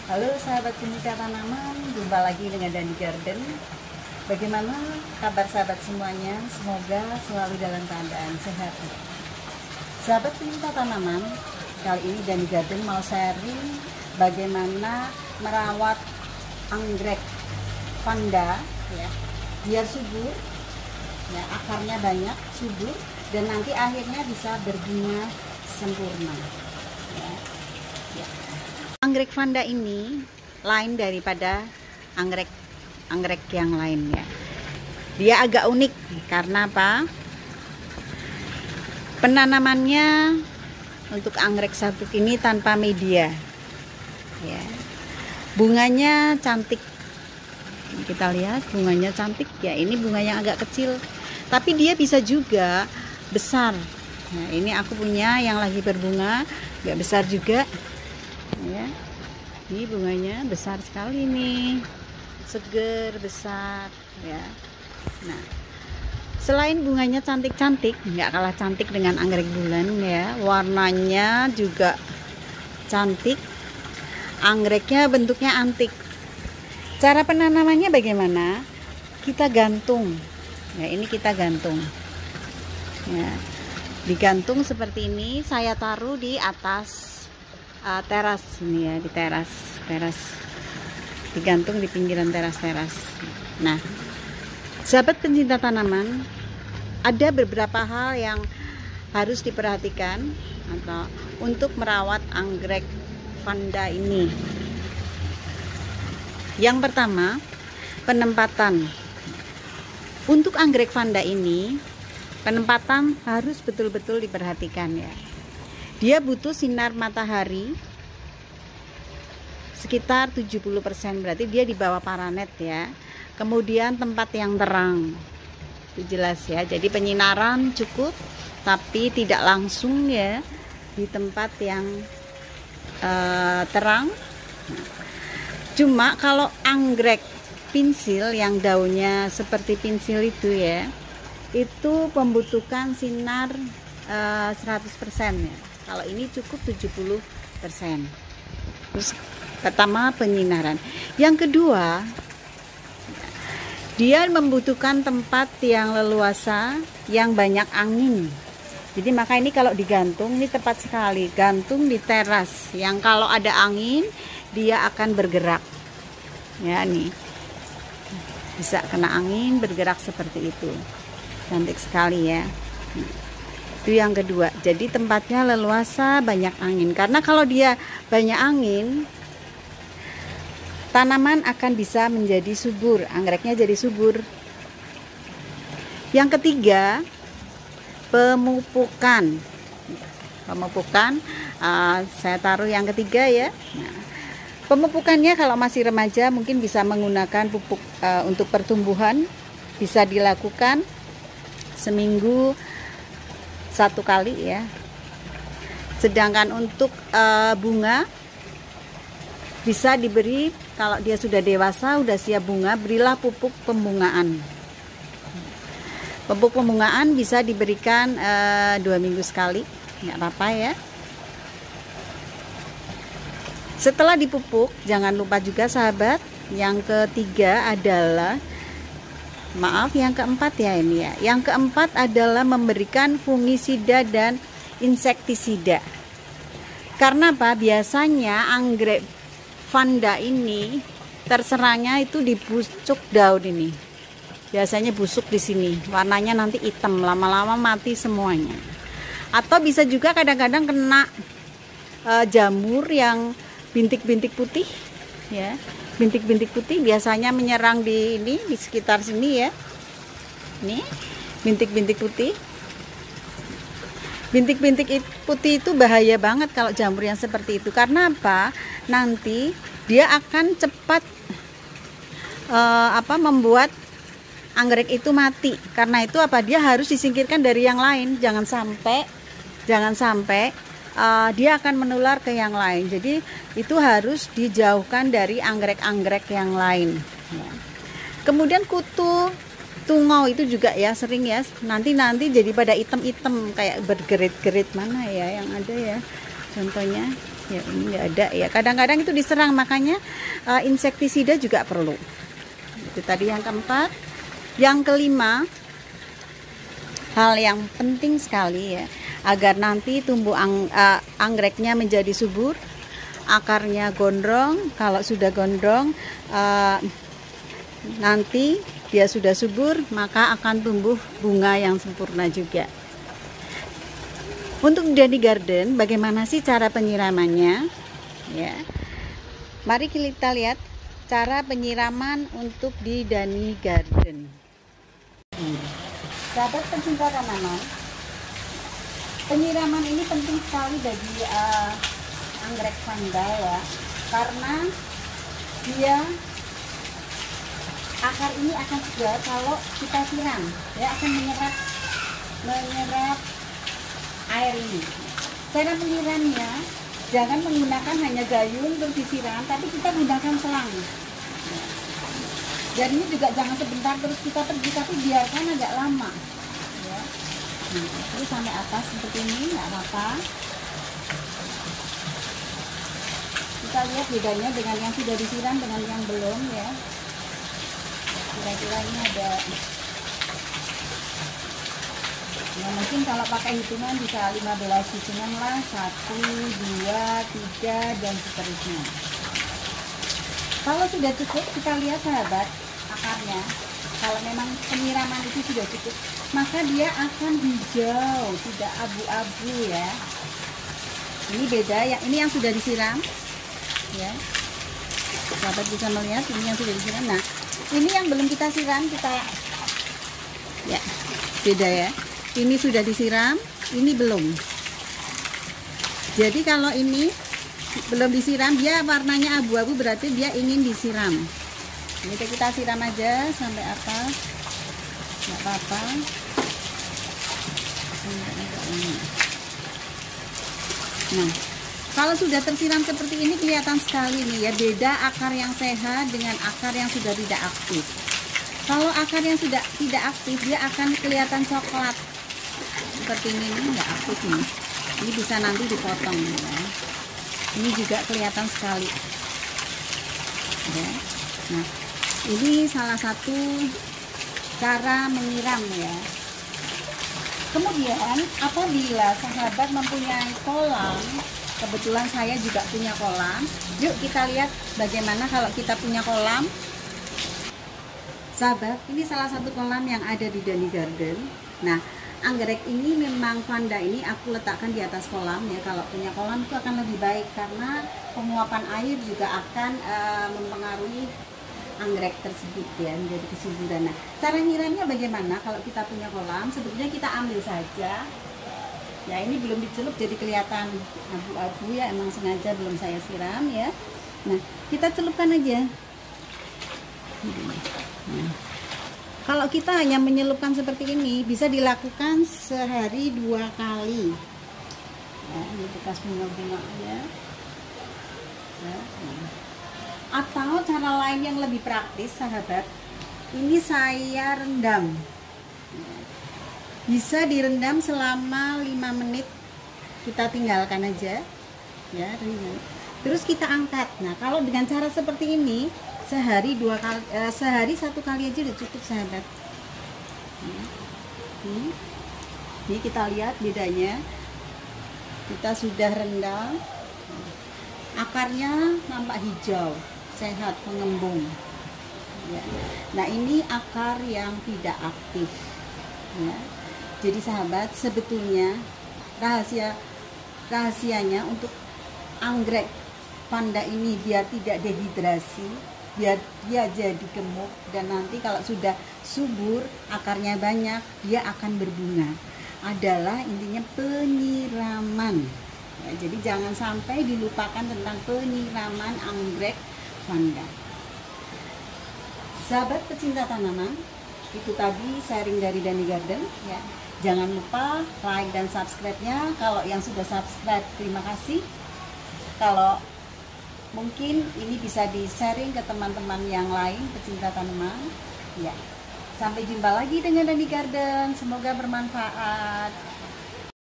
Halo sahabat penyuka tanaman, jumpa lagi dengan Dani Garden. Bagaimana kabar sahabat semuanya? Semoga selalu dalam keadaan sehat. Sahabat penyuka tanaman, kali ini Dani Garden mau sharing bagaimana merawat anggrek vanda ya, biar subur, ya, akarnya banyak, subur, dan nanti akhirnya bisa berbunga sempurna. Ya. Ya. Anggrek vanda ini lain daripada anggrek yang lain ya. Dia agak unik karena apa? Penanamannya untuk anggrek sabuk ini tanpa media. Ya. Bunganya cantik. Kita lihat bunganya cantik ya. Ini bunga yang agak kecil, tapi dia bisa juga besar. Nah, ini aku punya yang lagi berbunga, agak besar juga. Ya, ini bunganya besar sekali nih, seger, besar ya. Nah, selain bunganya cantik-cantik, nggak kalah cantik dengan anggrek bulan ya, warnanya juga cantik, anggreknya bentuknya antik. Cara penanamannya bagaimana? Kita gantung ya, ini kita gantung ya, digantung seperti ini. Saya taruh di atas teras ini ya, di teras digantung di pinggiran teras. Nah, sahabat pencinta tanaman, ada beberapa hal yang harus diperhatikan atau untuk merawat anggrek vanda ini. Yang pertama, penempatan. Untuk anggrek vanda ini, penempatan harus betul-betul diperhatikan ya. Dia butuh sinar matahari sekitar 70%, berarti dia di bawah paranet ya. Kemudian tempat yang terang, itu jelas ya. Jadi penyinaran cukup, tapi tidak langsung ya, di tempat yang terang. Cuma kalau anggrek pensil yang daunnya seperti pensil itu ya, itu membutuhkan sinar 100% ya. Kalau ini cukup 70%. Terus pertama penyinaran. Yang kedua, dia membutuhkan tempat yang leluasa, yang banyak angin. Jadi maka ini kalau digantung ini tepat sekali, gantung di teras yang kalau ada angin dia akan bergerak. Ya nih, bisa kena angin bergerak seperti itu. Cantik sekali ya. Itu yang kedua, jadi tempatnya leluasa, banyak angin. Karena kalau dia banyak angin, tanaman akan bisa menjadi subur, anggreknya jadi subur. Yang ketiga, pemupukan. Saya taruh yang ketiga ya. Nah, pemupukannya kalau masih remaja mungkin bisa menggunakan pupuk untuk pertumbuhan, bisa dilakukan seminggu 1 kali ya. Sedangkan untuk bunga bisa diberi kalau dia sudah dewasa, sudah siap bunga, berilah pupuk pembungaan. Pupuk pembungaan bisa diberikan 2 minggu sekali, nggak apa-apa ya. Setelah dipupuk, jangan lupa juga sahabat, yang ketiga adalah yang keempat ya ini ya. Yang keempat adalah memberikan fungisida dan insektisida. Karena apa? Biasanya anggrek vanda ini terserangnya itu di pucuk daun ini. Biasanya busuk di sini, warnanya nanti hitam, lama-lama mati semuanya. Atau bisa juga kadang-kadang kena jamur yang bintik-bintik putih ya. Bintik-bintik putih biasanya menyerang di ini, di sekitar sini ya. Nih, bintik-bintik putih. Bintik-bintik putih itu bahaya banget kalau jamur yang seperti itu. Karena apa? Nanti dia akan cepat membuat anggrek itu mati. Karena itu apa? Dia harus disingkirkan dari yang lain. Jangan sampai dia akan menular ke yang lain. Jadi itu harus dijauhkan dari anggrek-anggrek yang lain. Kemudian kutu tungau itu juga ya sering ya. Nanti jadi pada hitam-hitam kayak bergerit-gerit, mana ya yang ada ya. Contohnya Ya, ini nggak ada ya. Kadang-kadang itu diserang, makanya insektisida juga perlu. Itu tadi yang keempat. Yang kelima, hal yang penting sekali ya, agar nanti tumbuh anggreknya menjadi subur, akarnya gondrong. Kalau sudah gondrong, nanti dia sudah subur, maka akan tumbuh bunga yang sempurna juga. Untuk Dani Garden, bagaimana sih cara penyiramannya? Ya, mari kita lihat cara penyiraman untuk di Dani Garden. Sahabat pencinta tanaman, penyiraman ini penting sekali bagi anggrek vanda ya, karena dia akar ini akan segar kalau kita siram, ya akan menyerap air ini. Cara menyiramnya, jangan menggunakan hanya gayung untuk disiram, tapi kita gunakan selang. Dan ini juga jangan sebentar terus kita pergi, tapi biarkan agak lama. Ya. Terus sampai atas seperti ini, nggak apa-apa. Kita lihat bedanya dengan yang sudah disiram dengan yang belum ya. Kira-kira ini ada. Ya, mungkin kalau pakai hitungan bisa 15 hitungan lah, 1, 2, 3 dan seterusnya. Kalau sudah cukup, kita lihat sahabat akarnya. Kalau memang penyiraman itu sudah cukup, maka dia akan hijau, tidak abu-abu ya. Ini beda, ini yang sudah disiram ya. Sahabat bisa melihat ini yang sudah disiram. Nah, ini yang belum kita siram, kita ya beda ya. Ini sudah disiram, ini belum. Jadi kalau ini belum disiram, dia warnanya abu-abu, berarti dia ingin disiram. Ini kita siram aja sampai atas, nggak apa-apa. Nah, kalau sudah tersiram seperti ini kelihatan sekali nih ya, beda akar yang sehat dengan akar yang sudah tidak aktif. Kalau akar yang sudah tidak aktif, dia akan kelihatan coklat. Seperti ini nggak aktif nih. Ini bisa nanti dipotong ya. Ini juga kelihatan sekali ya. Nah, ini salah satu cara menyiram ya. Kemudian apabila sahabat mempunyai kolam, kebetulan saya juga punya kolam, yuk kita lihat bagaimana kalau kita punya kolam. Sahabat, ini salah satu kolam yang ada di Dani Garden. Nah, anggrek ini memang vanda ini aku letakkan di atas kolam ya. Kalau punya kolam itu akan lebih baik karena penguapan air juga akan mempengaruhi anggrek tersebut ya, menjadi kesuburan. Nah, cara nyiramnya bagaimana kalau kita punya kolam? Sebetulnya kita ambil saja. Ya, ini belum dicelup jadi kelihatan abu-abu ya, emang sengaja belum saya siram ya. Nah, kita celupkan aja. Nah, kalau kita hanya menyelupkan seperti ini, bisa dilakukan sehari 2 kali. Ya, ini bekas bunga-bunga ya. Atau cara lain yang lebih praktis, sahabat, ini saya rendam. Bisa direndam selama 5 menit. Kita tinggalkan aja, ya, rendam. Terus kita angkat. Nah, kalau dengan cara seperti ini, sehari 1 kali aja udah cukup, sahabat. Ini kita lihat bedanya. Kita sudah rendam, akarnya nampak hijau, sehat, mengembung ya. Nah, ini akar yang tidak aktif ya. Jadi sahabat, sebetulnya rahasianya untuk anggrek vanda ini biar tidak dehidrasi, biar dia jadi gemuk, dan nanti kalau sudah subur, akarnya banyak, dia akan berbunga, adalah intinya penyiraman ya. Jadi jangan sampai dilupakan tentang penyiraman anggrek vanda. Sahabat pecinta tanaman, itu tadi sharing dari Dani Garden ya. Jangan lupa like dan subscribe-nya. Kalau yang sudah subscribe, terima kasih. Kalau mungkin ini bisa di-sharing ke teman-teman yang lain pecinta tanaman ya. Sampai jumpa lagi dengan Dani Garden, semoga bermanfaat.